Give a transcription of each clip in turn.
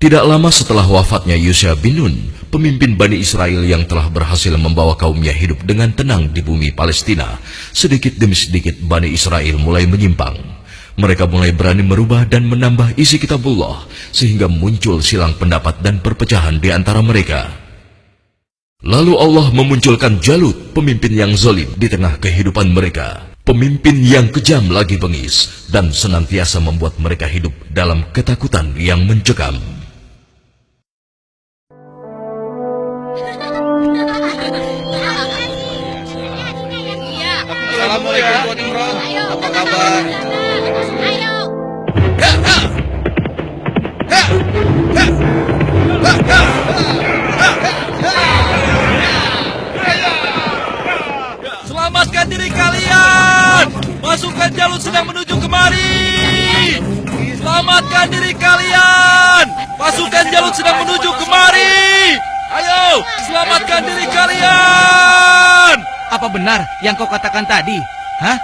Tidak lama setelah wafatnya Yusha bin Nun, pemimpin Bani Israel yang telah berhasil membawa kaumnya hidup dengan tenang di bumi Palestina, sedikit demi sedikit Bani Israel mulai menyimpang. Mereka mulai berani merubah dan menambah isi kitabullah, sehingga muncul silang pendapat dan perpecahan di antara mereka. Lalu Allah memunculkan Jalut, pemimpin yang zalim di tengah kehidupan mereka. Pemimpin yang kejam lagi bengis dan senantiasa membuat mereka hidup dalam ketakutan yang mencekam. Assalamualaikum Tuan Imran. Apa kabar? Ayo. Selamatkan diri kalian! Pasukan Jalut sedang menuju kemari! Selamatkan diri kalian! Pasukan Jalut sedang menuju kemari! Ayo, selamatkan diri kalian! Apa benar yang kau katakan tadi? Hah?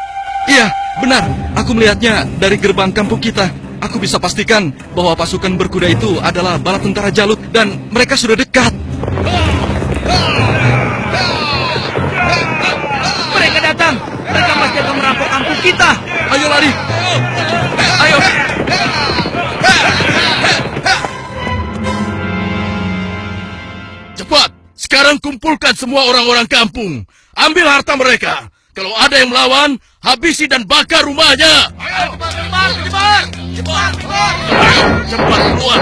Iya, benar. Aku melihatnya dari gerbang kampung kita. Aku bisa pastikan bahwa pasukan berkuda itu adalah bala tentara Jalut dan mereka sudah dekat. Mereka datang! Mereka pasti akan merampok kampung kita! Ayo lari! Ayo! Cepat! Sekarang kumpulkan semua orang-orang kampung. Ambil harta mereka. Kalau ada yang melawan, habisi dan bakar rumahnya. Ayo, cepat! Cepat keluar.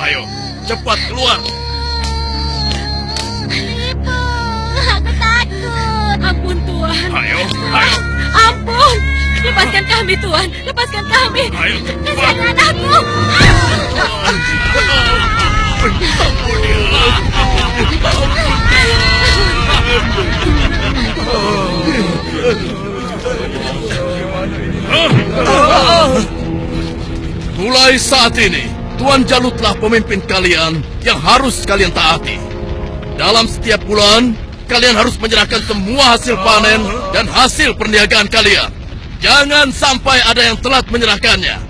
Ayo, cepat keluar. Ibu, aku takut. Ampun, Tuan. Ayo. Ampun. Lepaskan kami, Tuan. Lepaskan kami. Ayo, cepat. Kasihan aku. Mulai saat ini, Tuan Jalutlah pemimpin kalian yang harus kalian taati. Dalam setiap bulan, kalian harus menyerahkan semua hasil panen dan hasil perniagaan kalian. Jangan sampai ada yang telat menyerahkannya.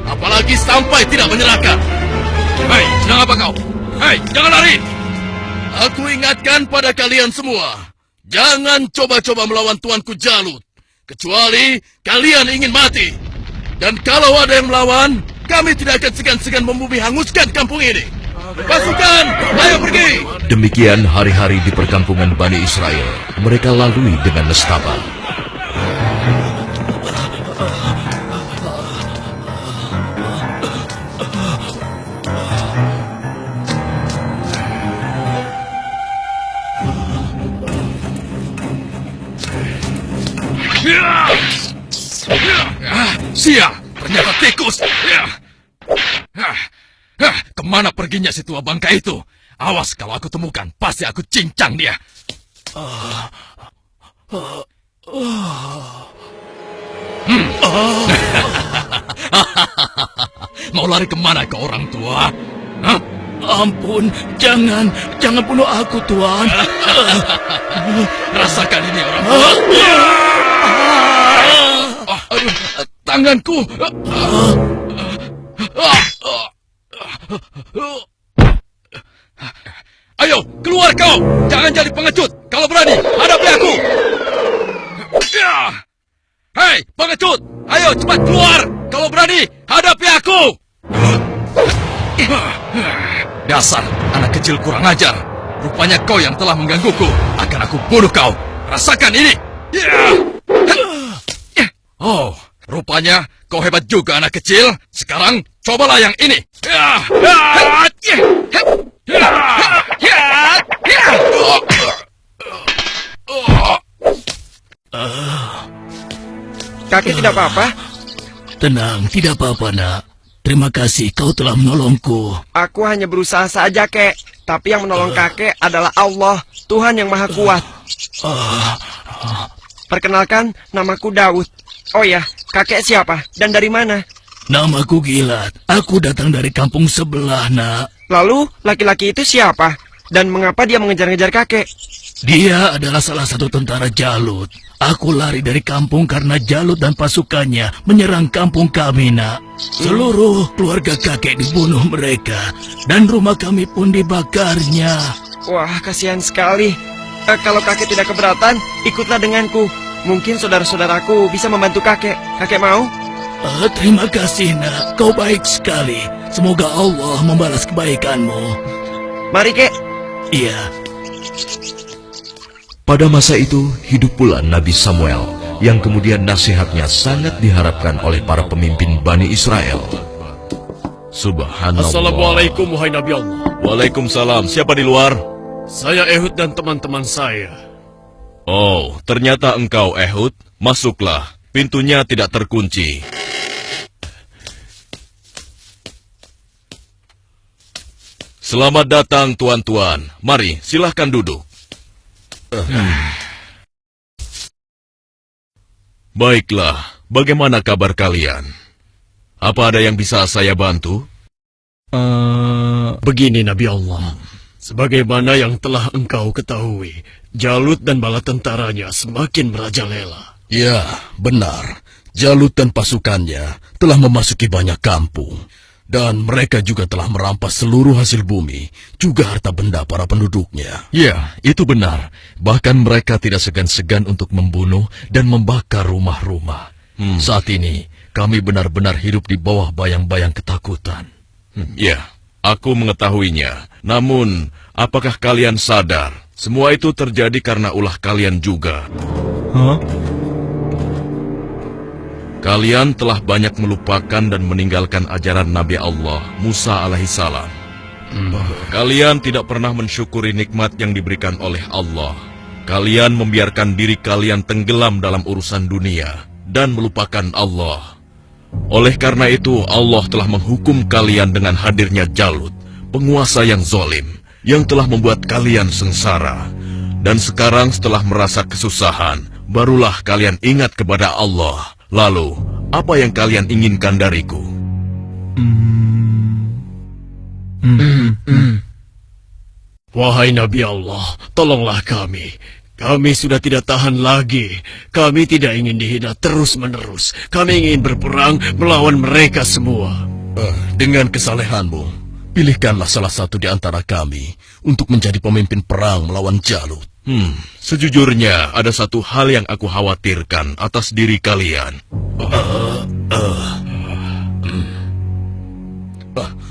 Apalagi sampai tidak menyerahkan. Hei, sedang apa kau? Hei, jangan lari! Aku ingatkan pada kalian semua, jangan coba-coba melawan Tuanku Jalut, kecuali kalian ingin mati. Dan kalau ada yang melawan, kami tidak akan segan-segan membumi hanguskan kampung ini. Pasukan, ayo pergi! Demikian hari-hari di perkampungan Bani Israel. Mereka lalui dengan nestapa. Sia, ternyata tikus. Kemana perginya si tua bangka itu? Awas kalau aku temukan, pasti aku cincang dia. Mau lari kemana kau orang tua? Hah? Ampun, jangan bunuh aku, Tuan. Rasakan ini orang tua. Aduh, tanganku. Ayo, keluar kau. Jangan jadi pengecut. Kalau berani, hadapi aku. Hei, pengecut. Ayo, cepat keluar. Kalau berani, hadapi aku. Dasar anak kecil kurang ajar. Rupanya kau yang telah menggangguku. Akan aku bunuh kau. Rasakan ini. Oh, rupanya kau hebat juga anak kecil. Sekarang cobalah yang ini. Kakek tidak apa-apa? Tenang, tidak apa-apa, nak. Terima kasih kau telah menolongku. Aku hanya berusaha saja, kek. Tapi yang menolong kakek adalah Allah, Tuhan yang Maha Kuat. Perkenalkan, namaku Daud. Oh ya, kakek siapa dan dari mana? Namaku Gilat. Aku datang dari kampung sebelah, nak. Lalu, laki-laki itu siapa? Dan mengapa dia mengejar-ngejar kakek? Dia adalah salah satu tentara Jalut. Aku lari dari kampung karena Jalut dan pasukannya menyerang kampung kami, Nak. Seluruh keluarga kakek dibunuh mereka, dan rumah kami pun dibakarnya. Wah, kasihan sekali. Kalau kakek tidak keberatan, ikutlah denganku. Mungkin saudara-saudaraku bisa membantu kakek. Kakek mau? Terima kasih, Nak. Kau baik sekali. Semoga Allah membalas kebaikanmu. Mari, Kek. Iya. Pada masa itu, hidup pula Nabi Samuel, yang kemudian nasihatnya sangat diharapkan oleh para pemimpin Bani Israel. Subhanallah. Assalamualaikum wahai Nabi Allah. Waalaikumsalam. Siapa di luar? Saya Ehud dan teman-teman saya. Oh, ternyata engkau Ehud. Masuklah. Pintunya tidak terkunci. Selamat datang tuan-tuan. Mari, silahkan duduk. Baiklah, bagaimana kabar kalian? Apa ada yang bisa saya bantu? Begini Nabi Allah. Sebagaimana yang telah engkau ketahui, Jalut dan bala tentaranya semakin merajalela. Ya, benar. Jalut dan pasukannya telah memasuki banyak kampung. Dan mereka juga telah merampas seluruh hasil bumi, juga harta benda para penduduknya. Ya, itu benar. Bahkan mereka tidak segan-segan untuk membunuh dan membakar rumah-rumah. Saat ini, kami benar-benar hidup di bawah bayang-bayang ketakutan. Ya, aku mengetahuinya. Namun, apakah kalian sadar? Semua itu terjadi karena ulah kalian juga. Kalian telah banyak melupakan dan meninggalkan ajaran Nabi Allah, Musa alaihissalam. Kalian tidak pernah mensyukuri nikmat yang diberikan oleh Allah. Kalian membiarkan diri kalian tenggelam dalam urusan dunia dan melupakan Allah. Oleh karena itu, Allah telah menghukum kalian dengan hadirnya Jalut, penguasa yang zolim, yang telah membuat kalian sengsara. Dan sekarang setelah merasa kesusahan, barulah kalian ingat kepada Allah. Lalu, apa yang kalian inginkan dariku? Wahai Nabi Allah, tolonglah kami. Kami sudah tidak tahan lagi. Kami tidak ingin dihina terus-menerus. Kami ingin berperang melawan mereka semua. Dengan kesalehanmu, pilihkanlah salah satu di antara kami untuk menjadi pemimpin perang melawan Jalut. Sejujurnya, ada satu hal yang aku khawatirkan atas diri kalian.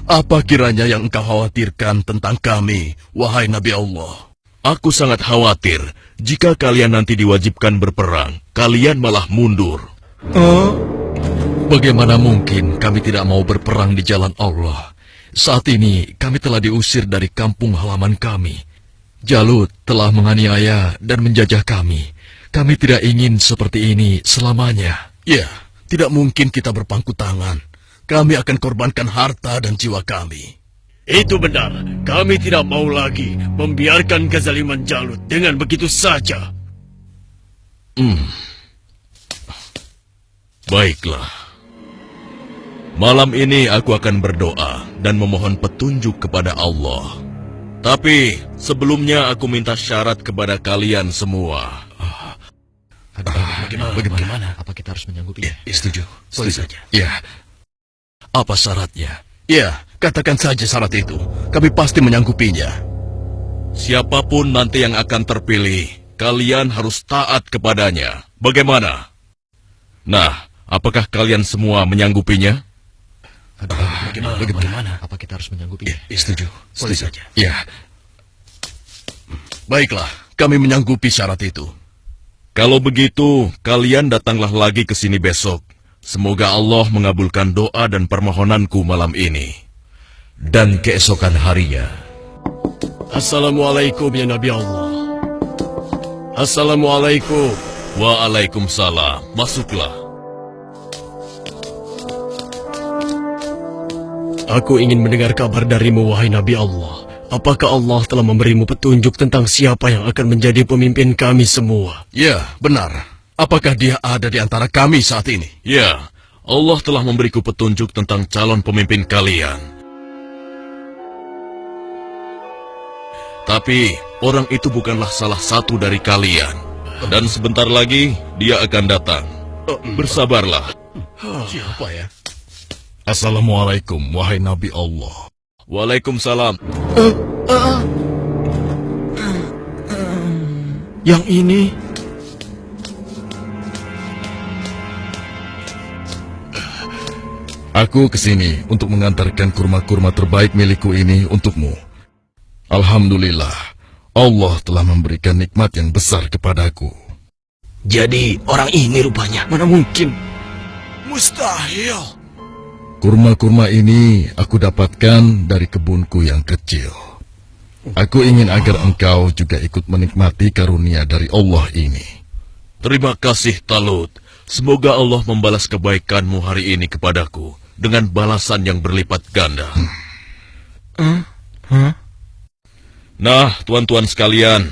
Apa kiranya yang engkau khawatirkan tentang kami, wahai Nabi Allah? Aku sangat khawatir jika kalian nanti diwajibkan berperang, kalian malah mundur. Bagaimana mungkin kami tidak mau berperang di jalan Allah? Saat ini kami telah diusir dari kampung halaman kami. Jalut telah menganiaya dan menjajah kami. Kami tidak ingin seperti ini selamanya. Ya, tidak mungkin kita berpangku tangan. Kami akan korbankan harta dan jiwa kami. Itu benar. Kami tidak mau lagi membiarkan kezaliman Jalut dengan begitu saja. Baiklah. Malam ini aku akan berdoa dan memohon petunjuk kepada Allah. Tapi sebelumnya aku minta syarat kepada kalian semua. Bagaimana? Apa kita harus menyanggupi? Setuju. saja. Ya. Apa syaratnya? Ya, katakan saja syarat itu. Kami pasti menyanggupinya. Siapapun nanti yang akan terpilih, kalian harus taat kepadanya. Bagaimana? Nah, apakah kalian semua menyanggupinya? Bagaimana? Apa kita harus menyanggupi? Setuju. Boleh saja. Ya. Baiklah, kami menyanggupi syarat itu. Kalau begitu, kalian datanglah lagi ke sini besok. Semoga Allah mengabulkan doa dan permohonanku malam ini. Dan keesokan harinya, Assalamualaikum ya Nabi Allah. Assalamualaikum. Waalaikumsalam. Masuklah. Aku ingin mendengar kabar darimu, wahai Nabi Allah. Apakah Allah telah memberimu petunjuk tentang siapa yang akan menjadi pemimpin kami semua? Ya, benar. Apakah dia ada di antara kami saat ini? Ya, Allah telah memberiku petunjuk tentang calon pemimpin kalian. Tapi orang itu bukanlah salah satu dari kalian. Dan sebentar lagi dia akan datang. Bersabarlah. Siapa ya? Assalamualaikum, wahai Nabi Allah. Waalaikumsalam. Yang ini... Aku kesini untuk mengantarkan kurma-kurma terbaik milikku ini untukmu. Alhamdulillah, Allah telah memberikan nikmat yang besar kepadaku. Jadi orang ini rupanya. Mana mungkin? Mustahil. Kurma-kurma ini aku dapatkan dari kebunku yang kecil. Aku ingin agar engkau juga ikut menikmati karunia dari Allah ini. Terima kasih, Talut. Semoga Allah membalas kebaikanmu hari ini kepadaku dengan balasan yang berlipat ganda. Nah, tuan-tuan sekalian,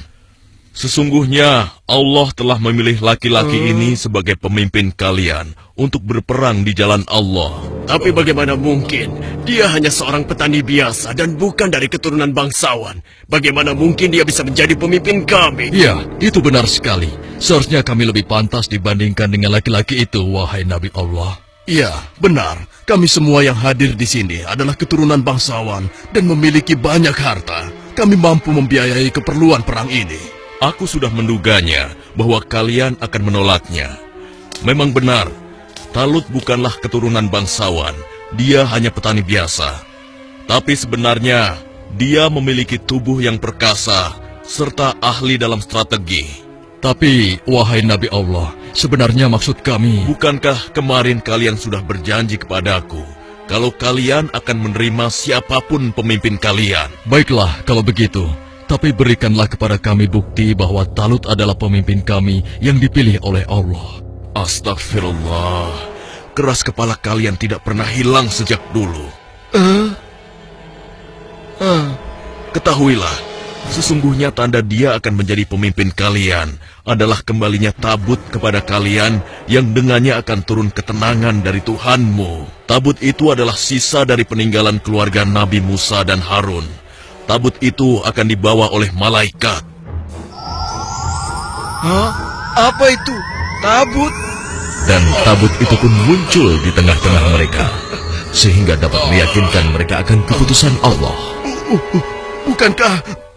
sesungguhnya Allah telah memilih laki-laki ini sebagai pemimpin kalian untuk berperang di jalan Allah. Tapi bagaimana mungkin? Dia hanya seorang petani biasa dan bukan dari keturunan bangsawan. Bagaimana mungkin dia bisa menjadi pemimpin kami? Ya, itu benar sekali. Seharusnya kami lebih pantas dibandingkan dengan laki-laki itu, wahai Nabi Allah. Iya, benar. Kami semua yang hadir di sini adalah keturunan bangsawan dan memiliki banyak harta. Kami mampu membiayai keperluan perang ini. Aku sudah menduganya bahwa kalian akan menolaknya. Memang benar, Talut bukanlah keturunan bangsawan. Dia hanya petani biasa. Tapi sebenarnya, dia memiliki tubuh yang perkasa serta ahli dalam strategi. Tapi, wahai Nabi Allah, sebenarnya maksud kami... Bukankah kemarin kalian sudah berjanji kepadaku kalau kalian akan menerima siapapun pemimpin kalian? Baiklah, kalau begitu. Tapi berikanlah kepada kami bukti bahwa Talut adalah pemimpin kami yang dipilih oleh Allah. Astagfirullah, keras kepala kalian tidak pernah hilang sejak dulu. Ketahuilah, sesungguhnya tanda dia akan menjadi pemimpin kalian adalah kembalinya tabut kepada kalian yang dengannya akan turun ketenangan dari Tuhanmu. Tabut itu adalah sisa dari peninggalan keluarga Nabi Musa dan Harun. Tabut itu akan dibawa oleh malaikat. Hah? Apa itu? Tabut? Dan tabut itu pun muncul di tengah-tengah mereka, sehingga dapat meyakinkan mereka akan keputusan Allah.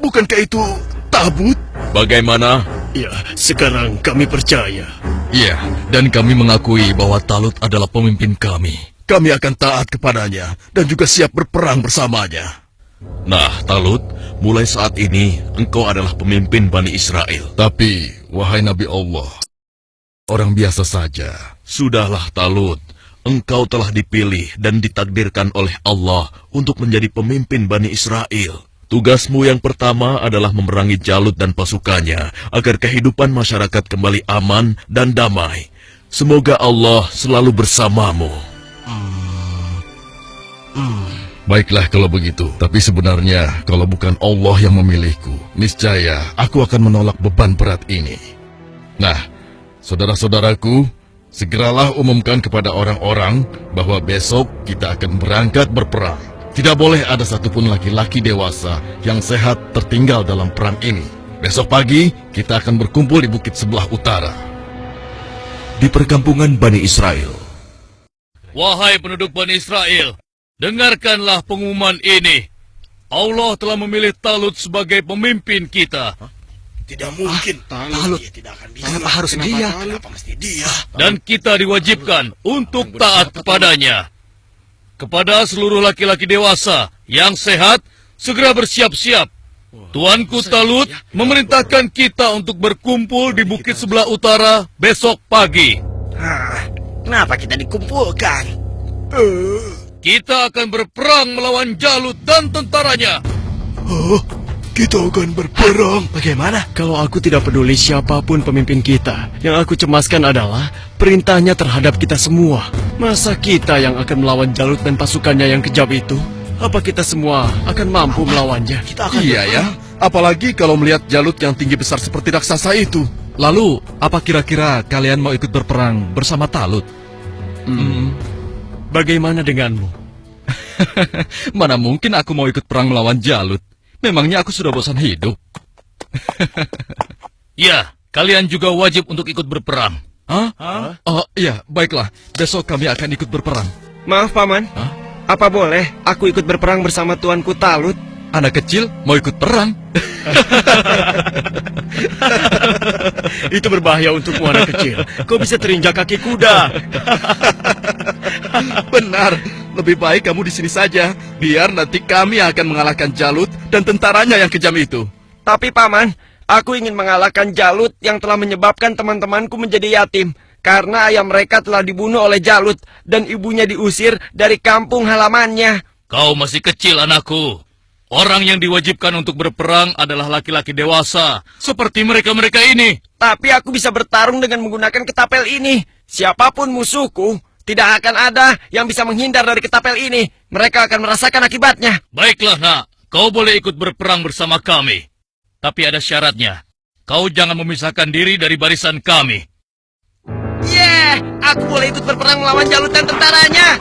Bukankah itu tabut? Bagaimana? Ya, sekarang kami percaya. Iya, dan kami mengakui bahwa Talut adalah pemimpin kami. Kami akan taat kepadanya dan juga siap berperang bersamanya. Nah, Talut, mulai saat ini engkau adalah pemimpin Bani Israel. Tapi, wahai Nabi Allah, orang biasa saja. Sudahlah, Talut. Engkau telah dipilih dan ditakdirkan oleh Allah untuk menjadi pemimpin Bani Israel. Tugasmu yang pertama adalah memerangi Jalut dan pasukannya agar kehidupan masyarakat kembali aman dan damai. Semoga Allah selalu bersamamu. Baiklah kalau begitu, tapi sebenarnya kalau bukan Allah yang memilihku, niscaya aku akan menolak beban berat ini. Nah, saudara-saudaraku, segeralah umumkan kepada orang-orang bahwa besok kita akan berangkat berperang. Tidak boleh ada satupun laki-laki dewasa yang sehat tertinggal dalam perang ini. Besok pagi kita akan berkumpul di bukit sebelah utara. Di perkampungan Bani Israel, Wahai penduduk Bani Israel, dengarkanlah pengumuman ini. Allah telah memilih Talut sebagai pemimpin kita. Tidak mungkin. Talut. Dia tidak akan bisa. Kenapa harus dia? Kenapa mesti dia? Dan kita diwajibkan untuk taat kepadanya. Kepada seluruh laki-laki dewasa yang sehat, segera bersiap-siap. Tuanku Talut memerintahkan kita untuk berkumpul di bukit sebelah utara besok pagi. Kenapa kita dikumpulkan? Kita akan berperang melawan Jalut dan tentaranya. Kita akan berperang. Bagaimana? Kalau aku tidak peduli siapapun pemimpin kita, yang aku cemaskan adalah perintahnya terhadap kita semua. Masa kita yang akan melawan Jalut dan pasukannya yang kejam itu? Apa kita semua akan mampu melawannya? Iya ya, apalagi kalau melihat Jalut yang tinggi besar seperti raksasa itu. Lalu, apa kira-kira kalian mau ikut berperang bersama Talut? Bagaimana denganmu? Mana mungkin aku mau ikut perang melawan Jalut. Memangnya aku sudah bosan hidup? Ya, kalian juga wajib untuk ikut berperang. Hah? Oh, iya, baiklah. Besok kami akan ikut berperang. Maaf, Paman. Apa boleh aku ikut berperang bersama tuanku Talut? Anak kecil mau ikut perang? Itu berbahaya untukmu, anak kecil. Kau bisa terinjak kaki kuda. Benar, lebih baik kamu di sini saja. Biar nanti kami akan mengalahkan Jalut dan tentaranya yang kejam itu. Tapi, Paman, aku ingin mengalahkan Jalut yang telah menyebabkan teman-temanku menjadi yatim. Karena ayah mereka telah dibunuh oleh Jalut dan ibunya diusir dari kampung halamannya. Kau masih kecil, anakku. Orang yang diwajibkan untuk berperang adalah laki-laki dewasa, seperti mereka-mereka ini. Tapi aku bisa bertarung dengan menggunakan ketapel ini. Siapapun musuhku, tidak akan ada yang bisa menghindar dari ketapel ini. Mereka akan merasakan akibatnya. Baiklah, nak. Kau boleh ikut berperang bersama kami. Tapi ada syaratnya. Kau jangan memisahkan diri dari barisan kami. Aku boleh ikut berperang melawan Jalut dan tentaranya.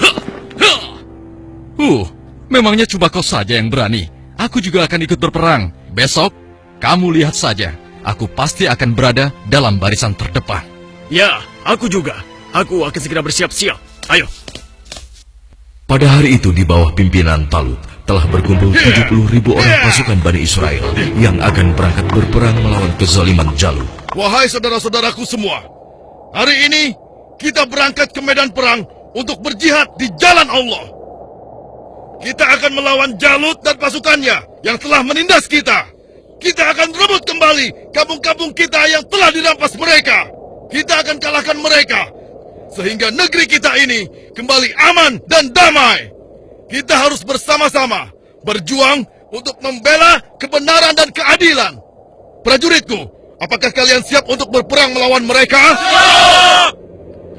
Memangnya cuma kau saja yang berani. Aku juga akan ikut berperang. Besok, kamu lihat saja. Aku pasti akan berada dalam barisan terdepan. Ya, aku juga. Aku akan segera bersiap-siap. Ayo. Pada hari itu di bawah pimpinan Talut telah berkumpul 70.000 orang pasukan Bani Israel yang akan berangkat berperang melawan kezaliman Jalut. Wahai saudara-saudaraku semua, hari ini kita berangkat ke medan perang untuk berjihad di jalan Allah. Kita akan melawan Jalut dan pasukannya yang telah menindas kita. Kita akan rebut kembali kampung-kampung kita yang telah dirampas mereka. Kita akan kalahkan mereka, sehingga negeri kita ini kembali aman dan damai. Kita harus bersama-sama berjuang untuk membela kebenaran dan keadilan. Prajuritku, apakah kalian siap untuk berperang melawan mereka? Siap!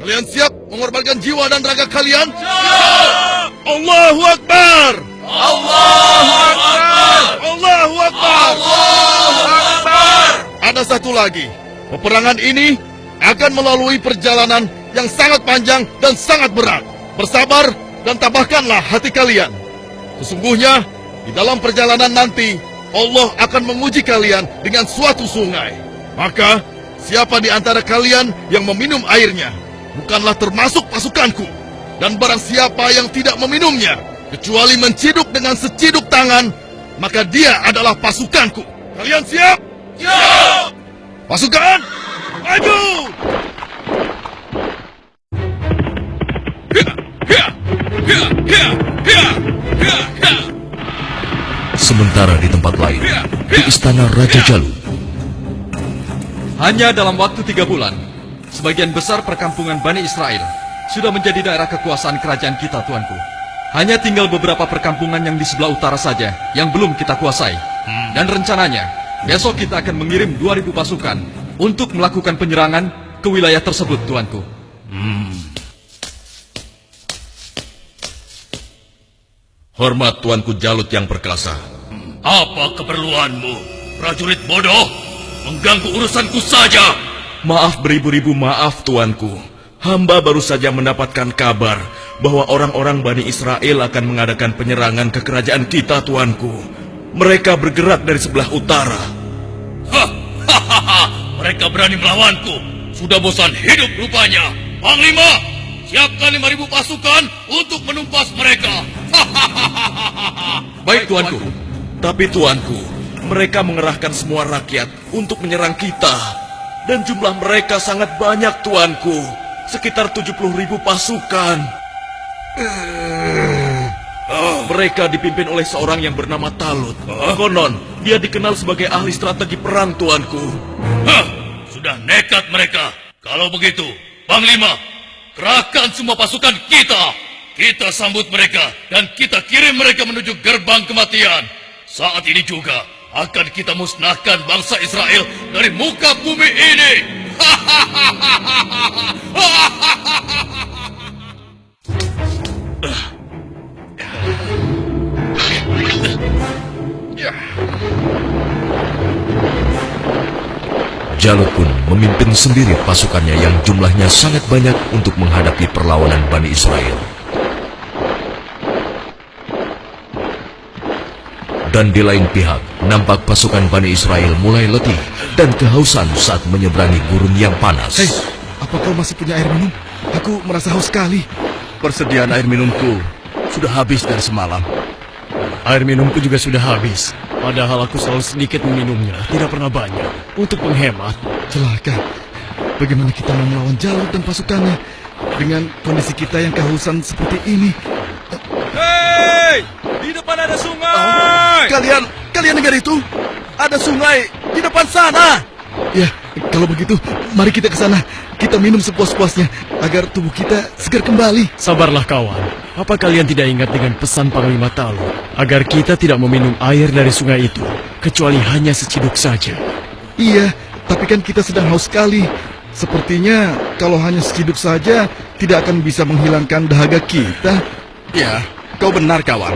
Kalian siap mengorbankan jiwa dan raga kalian? Siap! Allahu Akbar! Allahu Akbar! Allahu Akbar! Allahu Akbar! Ada satu lagi. Peperangan ini akan melalui perjalanan yang sangat panjang dan sangat berat. Bersabar dan tabahkanlah hati kalian. Sesungguhnya, di dalam perjalanan nanti, Allah akan menguji kalian dengan suatu sungai. Maka, siapa di antara kalian yang meminum airnya, bukanlah termasuk pasukanku. Dan barang siapa yang tidak meminumnya, kecuali menciduk dengan seciduk tangan, maka dia adalah pasukanku. Kalian siap? Siap! Pasukan, maju! Sementara di tempat lain, di istana Raja Jalut, Hanya dalam waktu 3 bulan, sebagian besar perkampungan Bani Israel sudah menjadi daerah kekuasaan kerajaan kita, tuanku. Hanya tinggal beberapa perkampungan yang di sebelah utara saja yang belum kita kuasai. Dan rencananya, besok kita akan mengirim 2.000 pasukan untuk melakukan penyerangan ke wilayah tersebut, tuanku. Hormat tuanku Jalut yang perkasa. Apa keperluanmu, prajurit bodoh? Mengganggu urusanku saja. Maaf beribu-ribu maaf tuanku. Hamba baru saja mendapatkan kabar bahwa orang-orang Bani Israel akan mengadakan penyerangan ke kerajaan kita, tuanku. Mereka bergerak dari sebelah utara. Mereka berani melawanku. Sudah bosan hidup rupanya. Panglima, siapkan 5.000 pasukan untuk menumpas mereka. Baik tuanku. Tapi tuanku, mereka mengerahkan semua rakyat untuk menyerang kita. Dan jumlah mereka sangat banyak, tuanku. Sekitar 70.000 pasukan. Mereka dipimpin oleh seorang yang bernama Talut. Konon, dia dikenal sebagai ahli strategi perang, tuanku. Sudah nekat mereka. Kalau begitu, Panglima, kerahkan semua pasukan kita. Kita sambut mereka dan kita kirim mereka menuju gerbang kematian. Saat ini juga akan kita musnahkan bangsa Israel dari muka bumi ini. Jalut pun memimpin sendiri pasukannya yang jumlahnya sangat banyak untuk menghadapi perlawanan Bani Israel. Dan di lain pihak, nampak pasukan Bani Israel mulai letih dan kehausan saat menyeberangi gurun yang panas. Hei, apa kau masih punya air minum? Aku merasa haus sekali. Persediaan air minumku sudah habis dari semalam. Air minumku juga sudah habis. Padahal aku selalu sedikit meminumnya, tidak pernah banyak. Untuk menghemat. Celaka. Bagaimana kita mau melawan Jalut dan pasukannya dengan kondisi kita yang kehausan seperti ini? Hei! Di depan ada sungai! Kalian dengar itu? Ada sungai di depan sana. Ya, kalau begitu, mari kita ke sana. Kita minum sepuas-puasnya agar tubuh kita segar kembali. Sabarlah kawan. Apa kalian tidak ingat dengan pesan Panglima Talut agar kita tidak meminum air dari sungai itu, kecuali hanya seciduk saja? Iya, tapi kan kita sedang haus sekali. Sepertinya kalau hanya seciduk saja tidak akan bisa menghilangkan dahaga kita. Ya, kau benar kawan.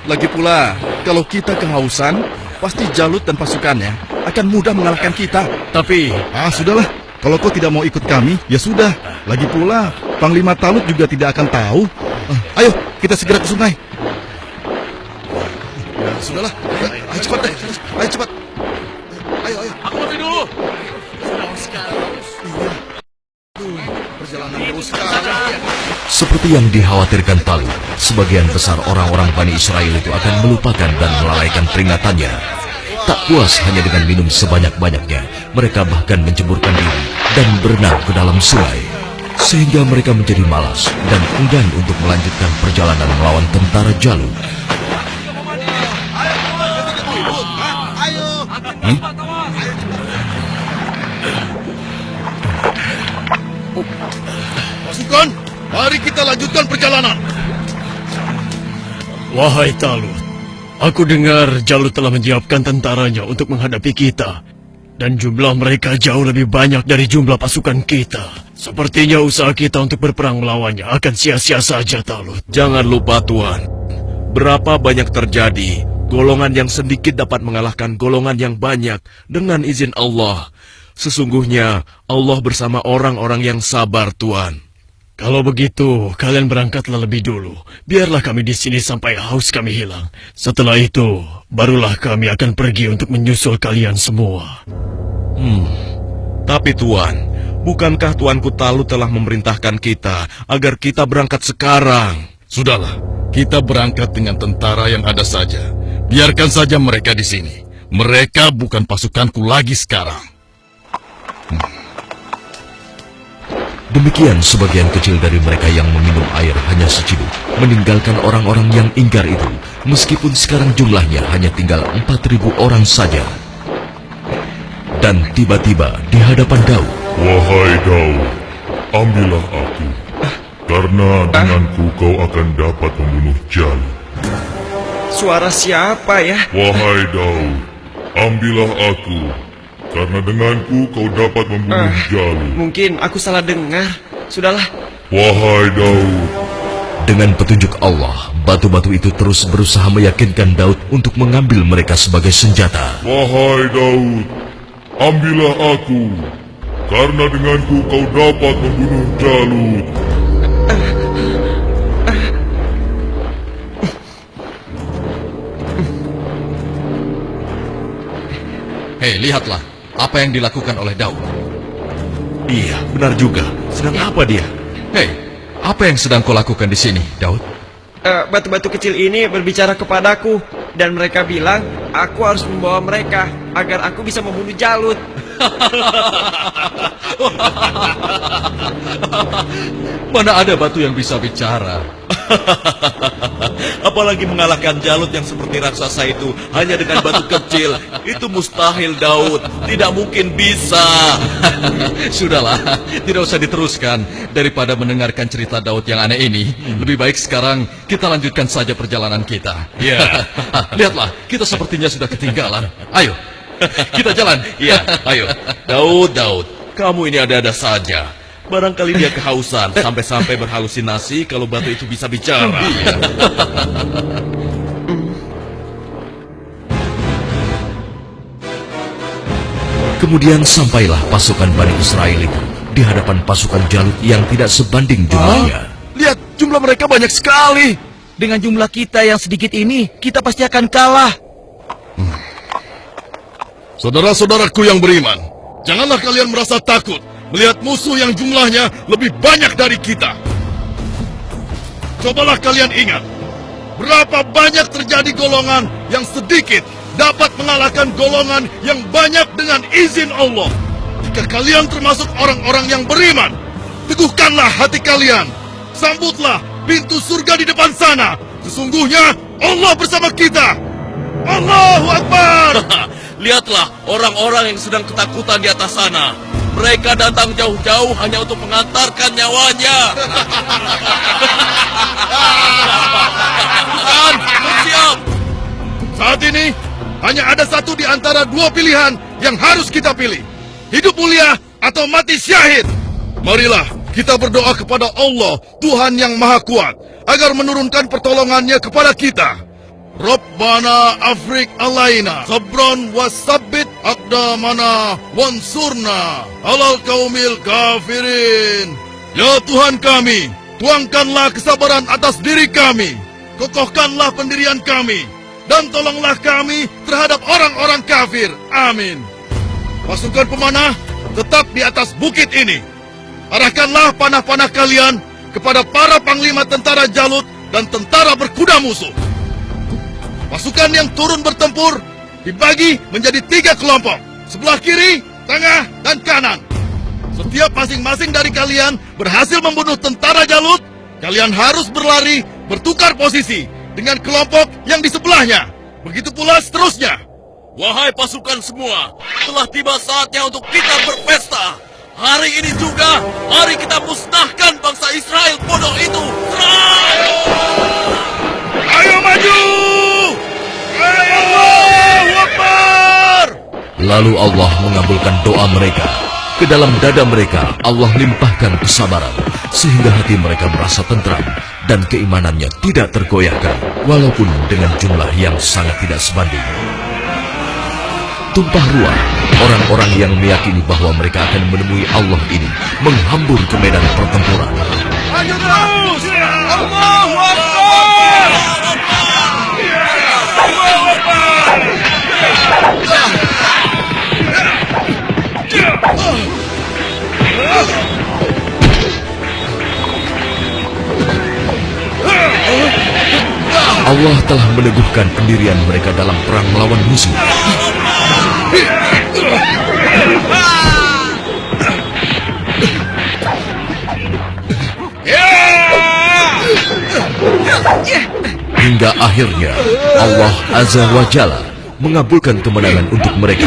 Lagi pula, kalau kita kehausan, pasti Jalut dan pasukannya akan mudah mengalahkan kita. Tapi, Sudahlah. Kalau kau tidak mau ikut kami, ya sudah. Lagi pula, Panglima Talut juga tidak akan tahu. Ayo, kita segera ke sungai. Ya, sudahlah. Ayo cepat deh. Ayo cepat. Ayo. Aku mati dulu! Perjalanan terus sekali. Seperti yang dikhawatirkan Talut, sebagian besar orang-orang Bani Israel itu akan melupakan dan melalaikan peringatannya. Tak puas hanya dengan minum sebanyak-banyaknya, mereka bahkan menceburkan diri dan berenang ke dalam sungai. Sehingga mereka menjadi malas dan enggan untuk melanjutkan perjalanan melawan tentara Jalut. Pasukan, mari kita lanjutkan perjalanan. wahai Talut, aku dengar Jalut telah menyiapkan tentaranya untuk menghadapi kita. Dan jumlah mereka jauh lebih banyak dari jumlah pasukan kita. Sepertinya usaha kita untuk berperang melawannya akan sia-sia saja, Talut. Jangan lupa Tuan, berapa banyak terjadi, golongan yang sedikit dapat mengalahkan golongan yang banyak dengan izin Allah. Sesungguhnya Allah bersama orang-orang yang sabar, Tuan. Kalau begitu, kalian berangkatlah lebih dulu. Biarlah kami di sini sampai haus kami hilang. Setelah itu, barulah kami akan pergi untuk menyusul kalian semua. Tapi Tuan, bukankah Tuanku Talut telah memerintahkan kita agar kita berangkat sekarang? Sudahlah, kita berangkat dengan tentara yang ada saja. Biarkan saja mereka di sini. Mereka bukan pasukanku lagi sekarang. Demikian sebagian kecil dari mereka yang meminum air hanya seciduk, meninggalkan orang-orang yang ingkar itu, meskipun sekarang jumlahnya hanya tinggal 4.000 orang saja. Dan tiba-tiba di hadapan Daud, Wahai Daud, ambillah aku, karena denganku kau akan dapat membunuh Jalut. Suara siapa ya? Wahai Daud, ambillah aku, karena denganku kau dapat membunuh Jalut. Mungkin aku salah dengar. Sudahlah. Wahai Daud, dengan petunjuk Allah, batu-batu itu terus berusaha meyakinkan Daud untuk mengambil mereka sebagai senjata. wahai Daud, ambillah aku, karena denganku kau dapat membunuh Jalut. Hei, lihatlah apa yang dilakukan oleh Daud. Iya, benar juga. Sedang apa dia? Hei, apa yang sedang kau lakukan di sini, Daud? Batu-batu kecil ini berbicara kepadaku. Dan mereka bilang, aku harus membawa mereka agar aku bisa membunuh Jalut. Mana ada batu yang bisa bicara? Apalagi mengalahkan Jalut yang seperti raksasa itu hanya dengan batu kecil. Itu mustahil, Daud. Tidak mungkin bisa. Sudahlah, tidak usah diteruskan. Daripada mendengarkan cerita Daud yang aneh ini, lebih baik sekarang kita lanjutkan saja perjalanan kita. Ya. Lihatlah, kita sepertinya sudah ketinggalan. Ayo, kita jalan. Iya, ayo. Daud, kamu ini ada-ada saja. Barangkali dia kehausan sampai-sampai berhalusinasi kalau batu itu bisa bicara. Kemudian sampailah pasukan Bani Israel itu di hadapan pasukan Jalut yang tidak sebanding jumlahnya. Lihat, jumlah mereka banyak sekali. Dengan jumlah kita yang sedikit ini, kita pasti akan kalah. Saudara-saudaraku yang beriman, janganlah kalian merasa takut melihat musuh yang jumlahnya lebih banyak dari kita. Cobalah kalian ingat, berapa banyak terjadi golongan yang sedikit dapat mengalahkan golongan yang banyak dengan izin Allah. Jika kalian termasuk orang-orang yang beriman, teguhkanlah hati kalian. Sambutlah pintu surga di depan sana. Sesungguhnya Allah bersama kita. Allahu Akbar. Lihatlah orang-orang yang sedang ketakutan di atas sana. Mereka datang jauh-jauh hanya untuk mengantarkan nyawanya. Dan bersiap. Saat ini hanya ada satu di antara dua pilihan yang harus kita pilih. Hidup mulia atau mati syahid. Marilah kita berdoa kepada Allah, Tuhan yang Maha Kuat, agar menurunkan pertolongannya kepada kita. Rabbana afrik alaina sabron wasabbit aqdamana wansurna alal kaumil kafirin. Ya Tuhan kami, tuangkanlah kesabaran atas diri kami, kokohkanlah pendirian kami, dan tolonglah kami terhadap orang-orang kafir. Amin. Pasukan pemanah tetap di atas bukit ini. Arahkanlah panah-panah kalian kepada para panglima tentara Jalut dan tentara berkuda musuh. Pasukan yang turun bertempur dibagi menjadi 3 kelompok, sebelah kiri, tengah, dan kanan. Setiap masing-masing dari kalian berhasil membunuh tentara Jalut, kalian harus berlari bertukar posisi dengan kelompok yang di sebelahnya. Begitu pula seterusnya. Wahai pasukan semua, telah tiba saatnya untuk kita berpesta. Hari ini juga, mari kita musnahkan bangsa Israel bodoh itu. Serang! Ayo maju! Allahu Akbar! Lalu Allah mengabulkan doa mereka. Ke dalam dada mereka Allah limpahkan kesabaran, sehingga hati mereka merasa tentram dan keimanannya tidak tergoyahkan, walaupun dengan jumlah yang sangat tidak sebanding. Tumpah ruah, orang-orang yang meyakini bahwa mereka akan menemui Allah ini menghambur ke medan pertempuran. Maju terus! Allahu Akbar! Allahu Akbar! Allah telah meneguhkan pendirian mereka dalam perang melawan musuh. Hingga akhirnya Allah Azza wa Jalla mengabulkan kemenangan untuk mereka.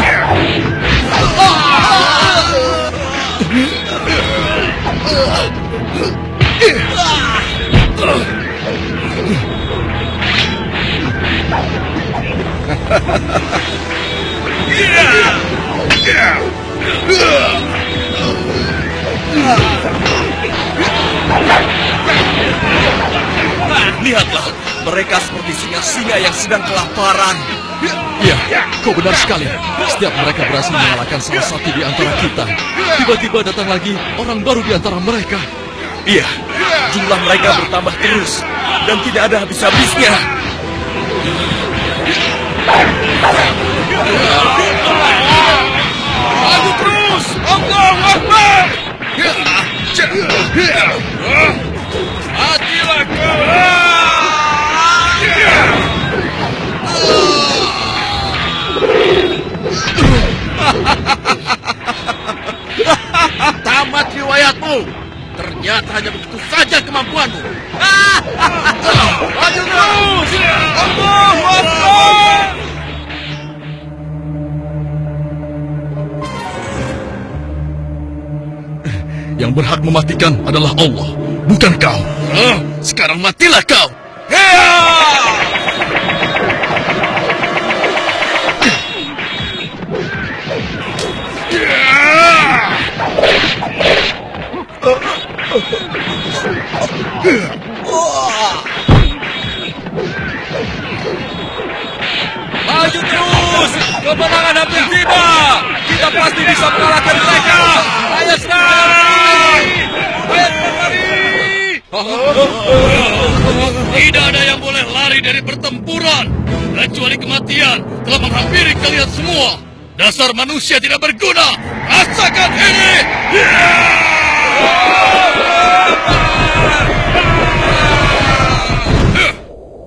Lihatlah, mereka seperti singa-singa yang sedang kelaparan. Ya, kau benar sekali. Setiap mereka berhasil mengalahkan salah satu di antara kita, tiba-tiba datang lagi orang baru di antara mereka. Iya, jumlah mereka bertambah terus dan tidak ada habis-habisnya. Maju terus! Allahu Akbar! Matilah kau! Tamat riwayatmu. Ternyata hanya begitu saja kemampuanmu. Maju terus! Allahu Akbar! Yang berhak mematikan adalah Allah, bukan kau. Sekarang matilah kau. Maju terus! Kemenangan hampir tiba! Kita pasti bisa mengalahkan mereka! Ayo serang! Ayo berlari! Tidak ada yang boleh lari dari pertempuran, kecuali kematian telah menghampiri kalian semua. Dasar manusia tidak berguna! Rasakan ini!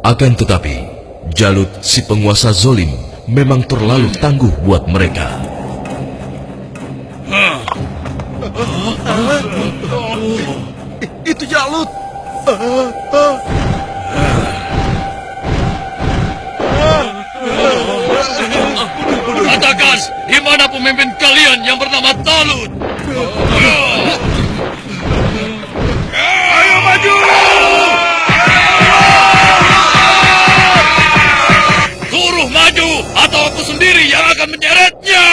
Akan tetapi, Jalut si penguasa zolim memang terlalu tangguh buat mereka. Itu Jalut! Katakan, di mana pemimpin kalian yang bernama Talut? Ayo maju! Suruh maju, atau aku sendiri yang akan menyeretnya!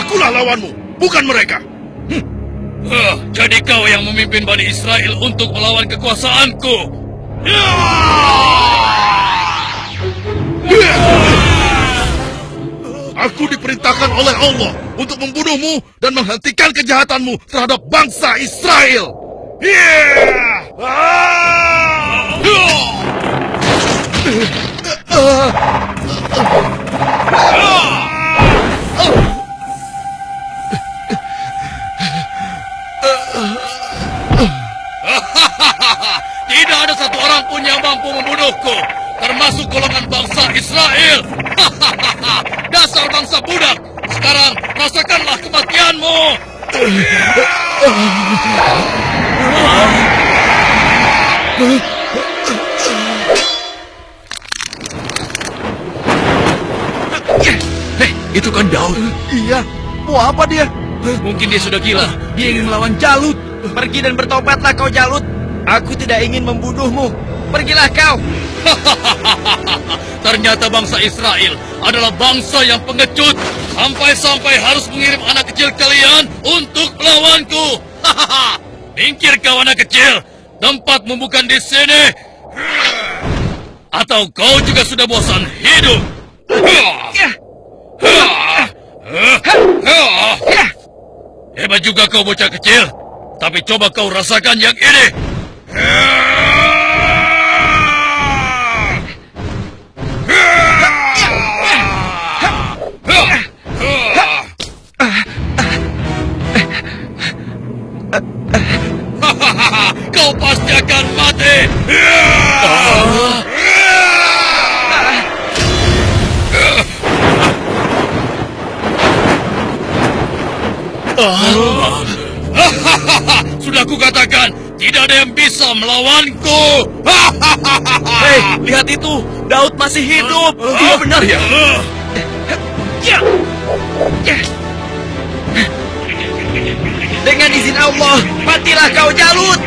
Akulah lawanmu, bukan mereka. Jadi kau yang memimpin Bani Israel untuk melawan kekuasaanku. Aku diperintahkan oleh Allah untuk membunuhmu dan menghentikan kejahatanmu terhadap bangsa Israel. Tidak ada satu orang pun yang mampu membunuhku, termasuk golongan bangsa Israel. Dasar bangsa budak, sekarang rasakanlah kematianmu. Hei, itu kan Daud. Iya, mau apa dia? Mungkin dia sudah gila. Dia ingin melawan Jalut. Pergi dan bertobatlah kau Jalut. Aku tidak ingin membunuhmu. Pergilah kau. Ternyata bangsa Israel adalah bangsa yang pengecut. Sampai-sampai harus mengirim anak kecil kalian untuk melawanku. Minggir kau anak kecil. Tempatmu bukan di sini. Atau kau juga sudah bosan hidup? Hebat juga kau bocah kecil. Tapi coba kau rasakan yang ini. Kau pasti akan mati. Sudah kukatakan, tidak ada yang bisa melawanku. Hei, lihat itu. Daud masih hidup. Iya benar ya. Dengan izin Allah, matilah kau Jalut.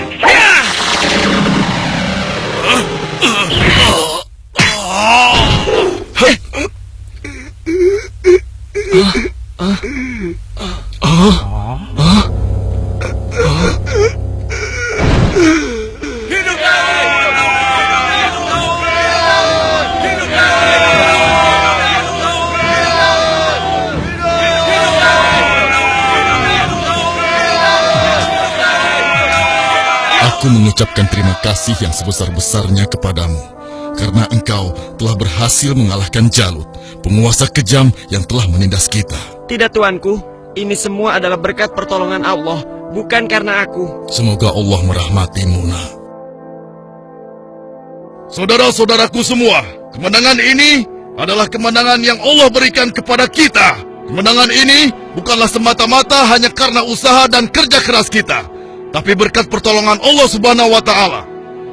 Aku mengucapkan terima kasih yang sebesar-besarnya kepadamu, karena engkau telah berhasil mengalahkan Jalut, penguasa kejam yang telah menindas kita. Tidak tuanku, ini semua adalah berkat pertolongan Allah, bukan karena aku. Semoga Allah merahmatimu, nak. Saudara-saudaraku semua, kemenangan ini adalah kemenangan yang Allah berikan kepada kita. Kemenangan ini bukanlah semata-mata hanya karena usaha dan kerja keras kita, tapi berkat pertolongan Allah Subhanahu wa Ta'ala.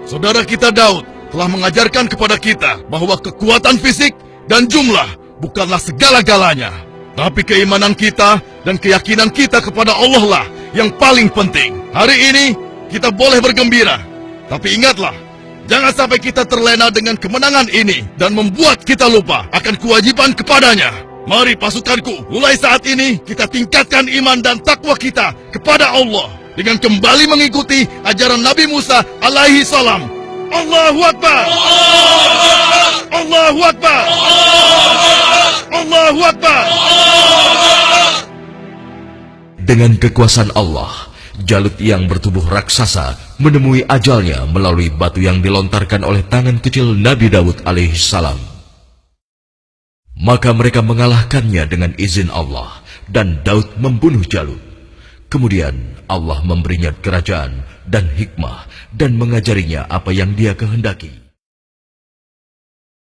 Saudara kita Daud telah mengajarkan kepada kita bahwa kekuatan fisik dan jumlah bukanlah segala-galanya, tapi keimanan kita dan keyakinan kita kepada Allah lah yang paling penting. Hari ini kita boleh bergembira, tapi ingatlah, jangan sampai kita terlena dengan kemenangan ini dan membuat kita lupa akan kewajiban kepadanya. Mari pasukanku, mulai saat ini kita tingkatkan iman dan takwa kita kepada Allah dengan kembali mengikuti ajaran Nabi Musa alaihi salam. Allahu Akbar! Allahu Akbar! Allahu Akbar! Dengan kekuasaan Allah, Jalut yang bertubuh raksasa menemui ajalnya melalui batu yang dilontarkan oleh tangan kecil Nabi Daud alaihissalam. Maka mereka mengalahkannya dengan izin Allah, dan Daud membunuh Jalut. Kemudian Allah memberinya kerajaan dan hikmah dan mengajarinya apa yang Dia kehendaki.